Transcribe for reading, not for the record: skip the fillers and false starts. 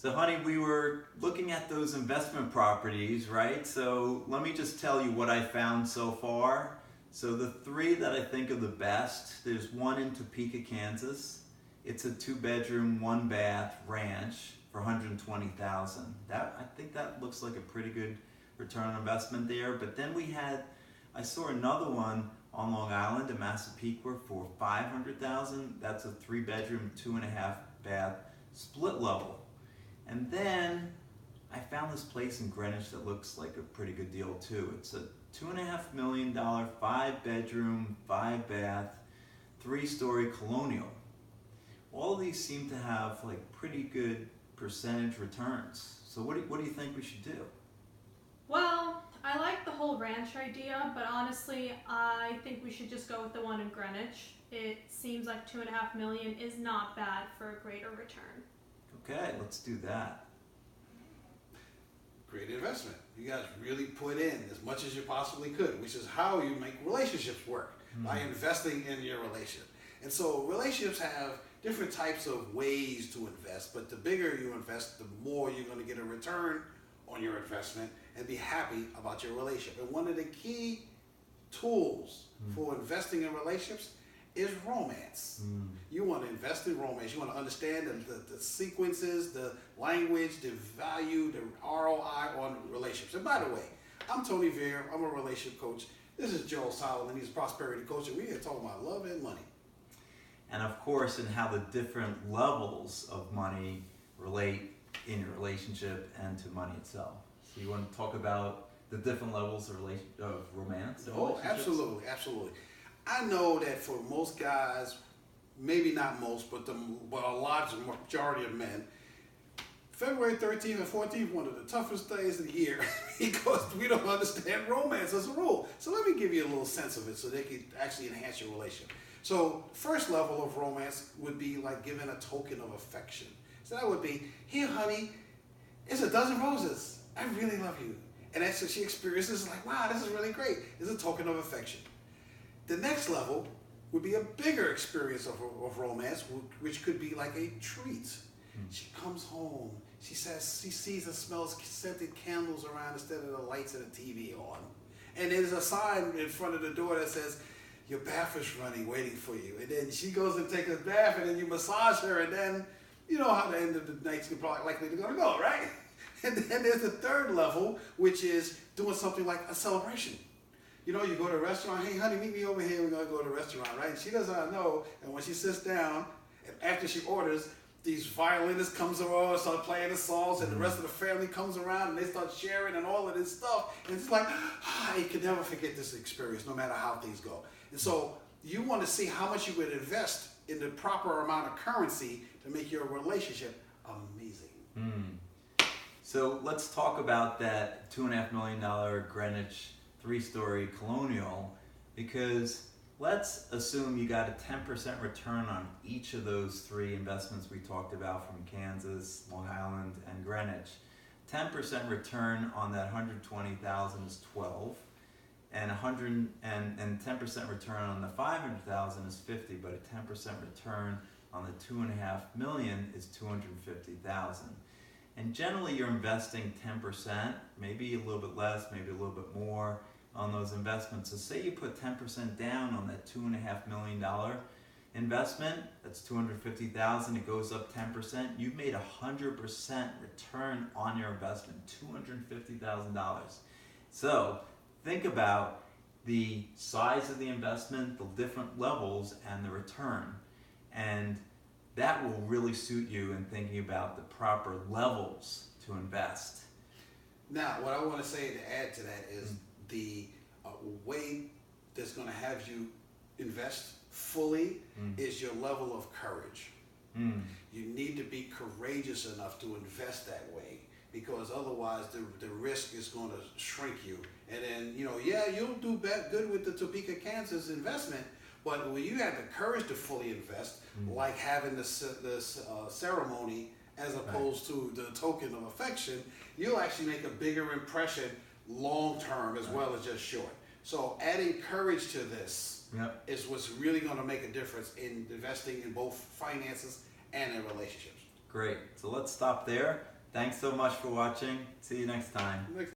So honey, we were looking at those investment properties, right? So let me just tell you what I found so far. So the three that I think are the best, there's one in Topeka, Kansas. It's a 2-bedroom, 1-bath ranch for $120,000. I think that looks like a pretty good return on investment there. But then I saw another one on Long Island in Massapequa for $500,000. That's a 3-bedroom, 2.5-bath split level. And then I found this place in Greenwich that looks like a pretty good deal too. It's a $2.5 million, 5-bedroom, 5-bath, 3-story colonial. All of these seem to have like pretty good percentage returns. So what do you think we should do? Well, I like the whole ranch idea, but honestly, I think we should just go with the one in Greenwich. It seems like $2.5 million is not bad for a greater return. Okay, let's do that. Great investment. You guys really put in as much as you possibly could, which is how you make relationships work, by investing in your relationship. And so relationships have different types of ways to invest, but the bigger you invest, the more you're going to get a return on your investment and be happy about your relationship. And one of the key tools for investing in relationships is romance. You want to invest in romance. You want to understand the sequences, the language, the value, the ROI on relationships. And by the way, I'm Tony Veer. I'm a relationship coach. This is Joel Solomon. He's a prosperity coach, and we're here talking about love and money. And of course, and how the different levels of money relate in your relationship and to money itself. So you want to talk about the different levels of romance? Oh, absolutely, absolutely. I know that for most guys, maybe not most, but a large majority of men, February 13th and 14th, one of the toughest days of the year because we don't understand romance as a rule. So let me give you a little sense of it so they can actually enhance your relationship. So first level of romance would be like giving a token of affection. So that would be, here honey, it's a dozen roses. I really love you. And that's what she experiences, like, wow, this is really great. It's a token of affection. The next level would be a bigger experience of romance, which could be like a treat. She comes home, she says she sees and smells scented candles around instead of the lights and the TV on. And there's a sign in front of the door that says, your bath is running, waiting for you. And then she goes and takes a bath, and then you massage her, and then you know how the end of the night's probably likely to go, right? And then there's the third level, which is doing something like a celebration. You know, you go to a restaurant, hey honey, meet me over here, we're gonna go to a restaurant, right? And she doesn't know, and when she sits down, and after she orders, these violinists comes around, start playing the songs, and the rest of the family comes around, and they start sharing and all of this stuff. And it's like, you can never forget this experience, no matter how things go. And so you want to see how much you would invest in the proper amount of currency to make your relationship amazing. So let's talk about that $2.5 million Greenwich 3-story colonial, because let's assume you got a 10% return on each of those 3 investments we talked about from Kansas, Long Island, and Greenwich. 10% return on that $120,000 is 12, and 10% return on the $500,000 is 50, but a 10% return on the $2.5 million is $250,000. And generally you're investing 10%, maybe a little bit less, maybe a little bit more on those investments. So say you put 10% down on that $2.5 million investment, that's $250,000, it goes up 10%, you've made 100% return on your investment, $250,000. So think about the size of the investment, the different levels, and the return. And that will really suit you in thinking about the proper levels to invest. Now, what I want to say to add to that is the way that's going to have you invest fully is your level of courage. You need to be courageous enough to invest that way, because otherwise the risk is going to shrink you. And then, you know, yeah, you'll do good with the Topeka, Kansas investment, but when you have the courage to fully invest, like having the ceremony as opposed to the token of affection, you'll actually make a bigger impression long term as well as just short. So adding courage to this is what's really going to make a difference in investing in both finances and in relationships. Great. So let's stop there. Thanks so much for watching. See you next time. Next